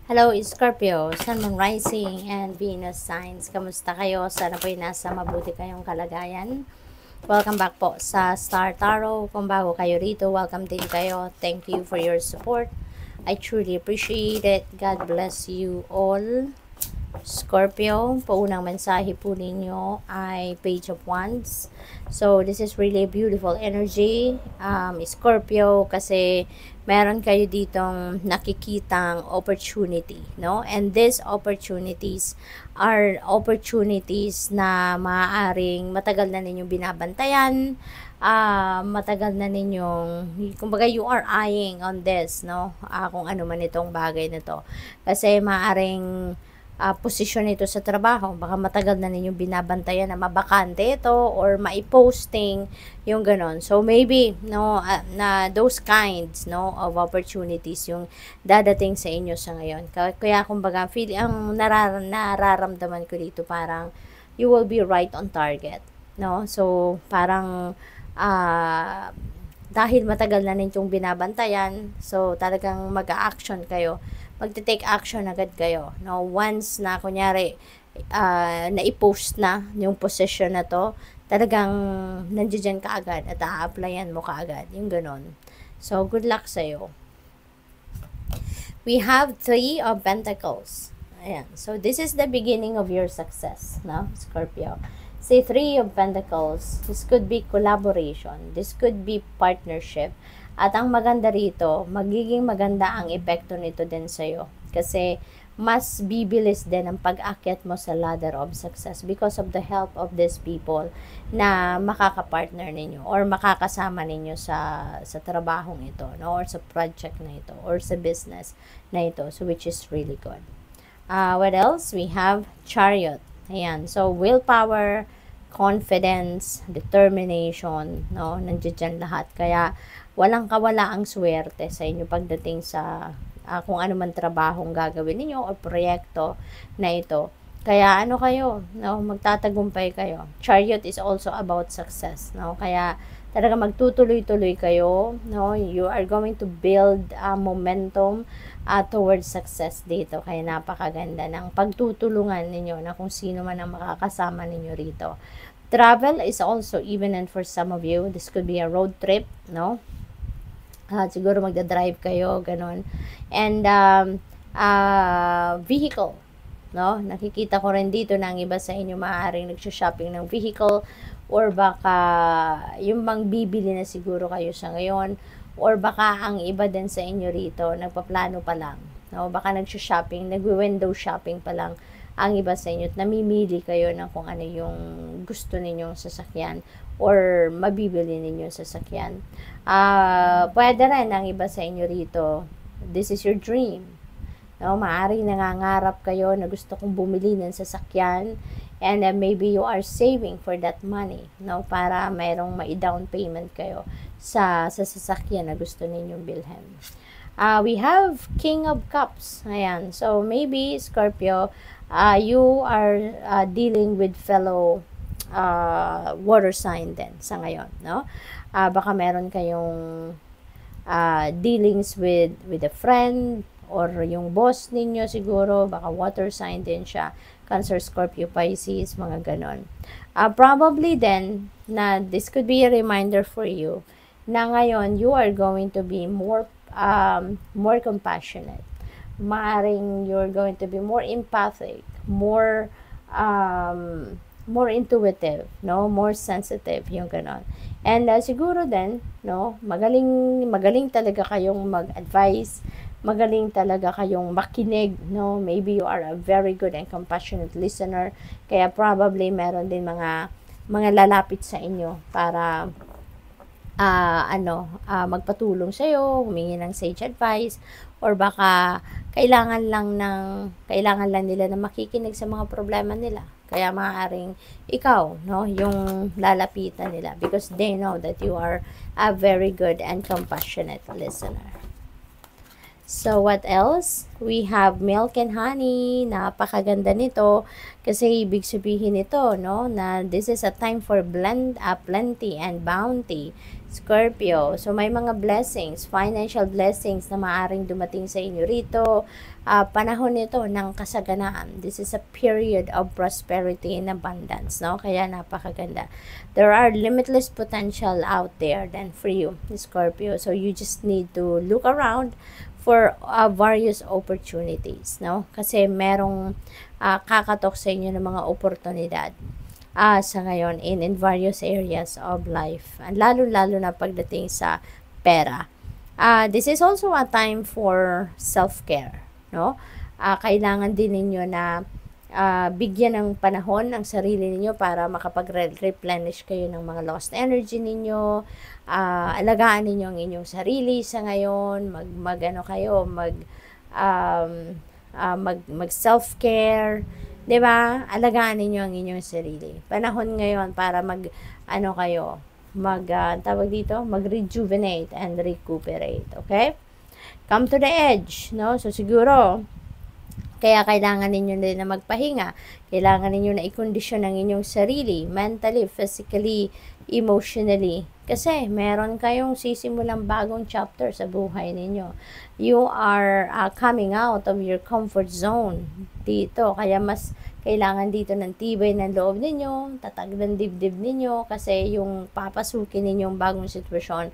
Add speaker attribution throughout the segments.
Speaker 1: Hello, Scorpio, Sun, Moon, Rising, and Venus signs. Kamusta kayo? Sana po'y nasa mabuti kayong kalagayan. Welcome back po sa Star Tarot. Kung bago kayo rito, welcome din kayo. Thank you for your support. I truly appreciate it. God bless you all. Scorpio, paunang mensahe po ninyo ay Page of Wands. So, this is really a beautiful energy, Scorpio, kasi meron kayo ditong nakikitang opportunity, no? And these opportunities are opportunities na maaaring matagal na ninyong binabantayan, matagal na ninyong, kumbaga you are eyeing on this, no? Kung ano man itong bagay na to. Kasi maaaring posisyon nito sa trabaho. Baka matagal na ninyong binabantayan na mabakante ito or maiposting, yung ganon. So, maybe, no, na those kinds, no, of opportunities yung dadating sa inyo sa ngayon. Kaya, kumbaga, ang nararamdaman ko dito, parang you will be right on target, no? So, parang, dahil matagal na ninyong binabantayan, so, talagang mag-a-action kayo, magte-take action agad kayo. No, once na kunyari na-i-post na yung position na to, talagang nandiyan ka agad at a-applyan mo ka agad, yung ganon. So, good luck sa'yo. We have 3 of Pentacles. Ayan. So, this is the beginning of your success, no, Scorpio. Say 3 of Pentacles. This could be collaboration. This could be partnership. At ang maganda rito, magiging maganda ang epekto nito din sa'yo. Kasi mas bibilis din ang pag-akyat mo sa ladder of success because of the help of these people na makakapartner ninyo or makakasama ninyo sa trabahong ito, no? Or sa project na ito or sa business na ito. So, which is really good. What else? We have Chariot. Ayan. So, willpower, confidence, determination, no? Nandiyan lahat. Kaya, walang kawala ang swerte sa inyo pagdating sa kung ano man trabahong gagawin ninyo o proyekto na ito. Kaya ano kayo, no, magtatagumpay kayo. Chariot is also about success, no? Kaya talaga magtutuloy-tuloy kayo, no? You are going to build momentum towards success dito. Kaya napakaganda ng pagtutulungan ninyo na kung sino man ang makakasama ninyo rito. Travel is also even, and for some of you, this could be a road trip, no? Siguro magda-drive kayo, ganun. And, vehicle, no? Nakikita ko rin dito na ang iba sa inyo maaaring nagsha-shopping ng vehicle or baka yung bang bibili na siguro kayo sa ngayon or baka ang iba din sa inyo rito nagpaplano pa lang, no? Baka nagsha-shopping, nagwi-window shopping pa lang ang iba sa inyo at namimili kayo ng kung ano yung gusto ninyong sasakyan or mabibili ninyong sasakyan. Pwede rin ang iba sa inyo rito, this is your dream, no? Maaaring nangangarap kayo na gusto kong bumili ng sasakyan and maybe you are saving for that money, no? Para mayroong ma-down payment kayo sa sasakyan na gusto ninyong bilhin. We have King of Cups. Ayan. So, maybe, Scorpio, you are dealing with fellow water sign din sa ngayon, no? Baka meron kayong dealings with a friend or yung boss ninyo siguro, baka water sign din siya. Cancer, Scorpio, Pisces, mga ganon. Probably then, na this could be a reminder for you na ngayon you are going to be more compassionate. Maaring you're going to be more empathic, more intuitive, no? More sensitive, yung ganon. And siguro din, no, magaling talaga kayong mag-advise, magaling talaga kayong makinig, no? Maybe you are a very good and compassionate listener, kaya probably meron din mga lalapit sa inyo para magpatulong sa iyo, humingi ng sage advice, or baka kailangan lang nila na makikinig sa mga problema nila. Kaya maaaring ikaw, no, yung lalapitan nila because they know that you are a very good and compassionate listener. So, what else? We have milk and honey. Napakaganda nito. Kasi ibig sabihin nito, no? Na this is a time for plenty and bounty. Scorpio. So, may mga blessings, financial blessings na maaring dumating sa inyo rito. Panahon nito ng kasaganaan. This is a period of prosperity and abundance, no? Kaya napakaganda. There are limitless potential out there then for you, Scorpio. So, you just need to look around for various opportunities, no? Kasi merong kakatok sa inyo ng mga oportunidad sa ngayon in various areas of life. Lalo-lalo na pagdating sa pera. This is also a time for self-care, no? Kailangan din ninyo na bigyan ng panahon ang sarili ninyo para makapag-replenish kayo ng mga lost energy ninyo. Alagaan ninyo ang inyong sarili sa ngayon, mag self-care, 'di ba? Alagaan ninyo ang inyong sarili. Panahon ngayon para tawag dito, mag-rejuvenate and recuperate, okay? Come to the edge, no? So siguro kaya kailangan ninyo din na magpahinga. Kailangan ninyo na i-condition ang inyong sarili, mentally, physically, emotionally. Kasi meron kayong sisimulang bagong chapter sa buhay ninyo. You are coming out of your comfort zone dito. Kaya mas kailangan dito ng tibay ng loob ninyo, tatag ng dibdib ninyo, kasi yung papasukin ninyong bagong sitwasyon,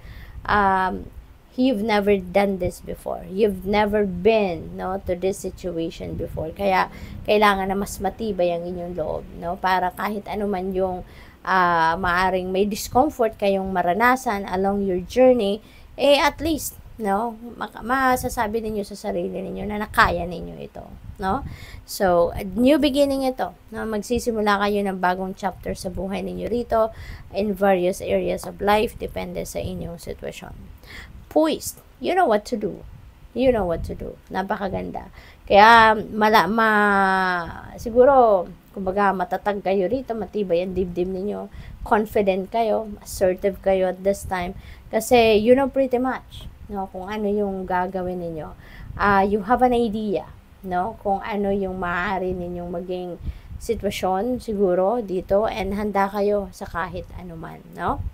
Speaker 1: you've never done this before. You've never been, no, to this situation before. Kaya kailangan na mas matibay ang inyong loob, no, para kahit ano man yung maaring may discomfort kayong maranasan along your journey, at least, no, masasabi ninyo sa sarili ninyo na nakaya ninyo ito, no? So, new beginning ito, no? Magsisimula kayo ng bagong chapter sa buhay ninyo rito in various areas of life, depende sa inyong sitwasyon. Poised. You know what to do. You know what to do. Napakaganda. Kaya, siguro, kumbaga, matatag kayo rito, matibay ang dibdib ninyo, confident kayo, assertive kayo at this time, kasi you know pretty much, no, kung ano yung gagawin ninyo. You have an idea, no, kung ano yung maaari ninyong maging sitwasyon, siguro, dito, and handa kayo sa kahit anuman, no?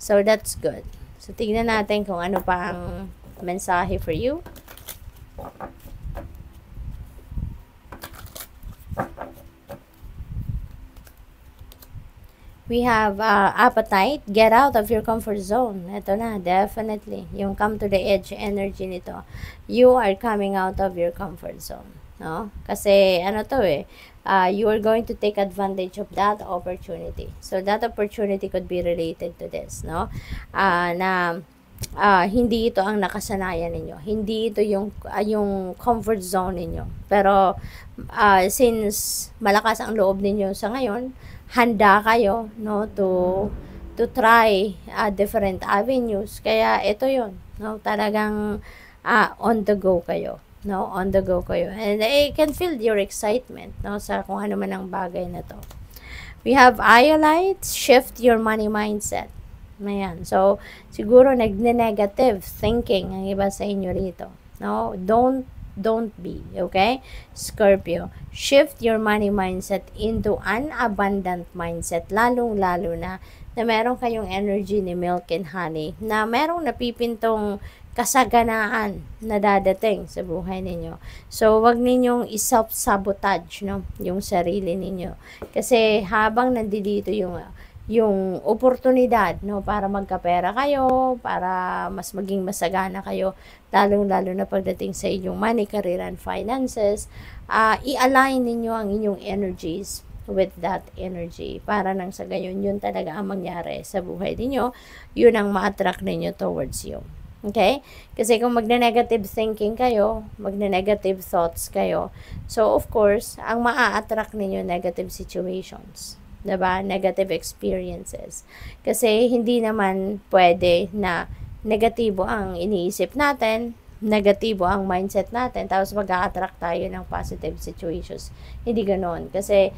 Speaker 1: So, that's good. So, tignan natin kung ano pa ang mensahe for you. We have appetite. Get out of your comfort zone. Ito na, definitely. Yung come to the edge energy nito. You are coming out of your comfort zone. No? Kasi, you are going to take advantage of that opportunity. So, that opportunity could be related to this, no? Hindi ito ang nakasanayan ninyo. Hindi ito yung comfort zone ninyo. Pero, since malakas ang loob ninyo sa ngayon, handa kayo, no, to try different avenues. Kaya, ito yun, no? Talagang on the go kayo. No, on the go kayo. And I can feel your excitement, no, sa kung ano man ang bagay na to. We have Iolites, shift your money mindset. Ayan. So, siguro nagne-negative thinking ang iba sa inyo rito. No, don't be, okay? Scorpio, shift your money mindset into an abundant mindset, lalong-lalo na meron kayong energy ni milk and honey, na merong napipintong kasaganaan na dadating sa buhay ninyo. So, wag ninyong i-self-sabotage, no, yung sarili ninyo. Kasi habang nandito yung oportunidad, no, para magkapera kayo, para mas maging masagana kayo, lalong-lalo na pagdating sa inyong money, career, and finances, i-align ninyo ang inyong energies with that energy. Para nang sa gayon, yun talaga ang mangyari sa buhay ninyo. Yun ang ma-attract ninyo towards you. Okay? Kasi kung magne-negative thinking kayo, magne-negative thoughts kayo, so of course, ang maa-attract ninyo negative situations. Diba? Negative experiences. Kasi hindi naman pwede na negatibo ang iniisip natin, negatibo ang mindset natin, tapos mag-a-attract tayo ng positive situations. Hindi ganoon. Kasi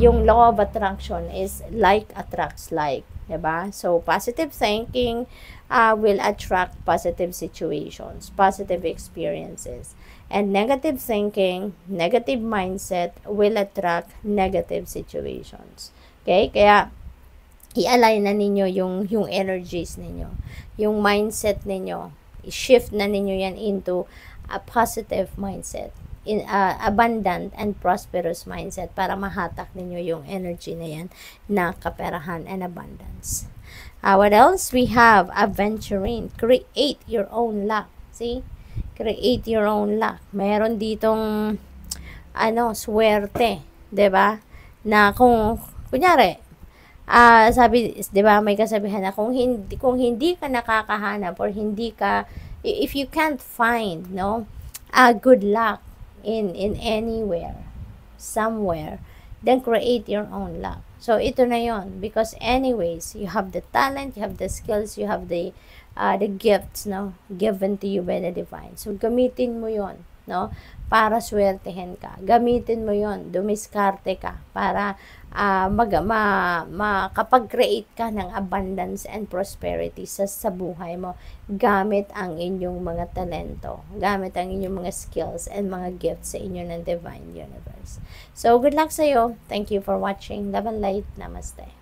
Speaker 1: yung law of attraction is like attracts like. Diba? So, positive thinking will attract positive situations, positive experiences. And negative thinking, negative mindset will attract negative situations. Okay? Kaya, i-align na ninyo yung energies ninyo. Yung mindset ninyo. I-shift na ninyo yan into a positive mindset. In abundant and prosperous mindset para mahatak ninyo yung energy na yan na kaperahan and abundance. What else? We have adventuring. Create your own luck. See? Create your own luck. Meron ditong swerte. 'Di ba? Na kung kunyari, sabi, 'di ba, may kasabihan na kung hindi ka nakakahanap or hindi ka, if you can't find, good luck in anywhere, somewhere, then create your own luck. So ito na yon, because anyways you have the talent, you have the skills, you have the gifts, given to you by the divine. So gamitin mo yon, para swertehin ka. Gamitin mo yon, dumiskarte ka para makapag-create ka ng abundance and prosperity sa buhay mo gamit ang inyong mga talento, gamit ang inyong mga skills and mga gifts sa inyo ng divine universe. So good luck sa iyo. Thank you for watching. Love and light. Namaste.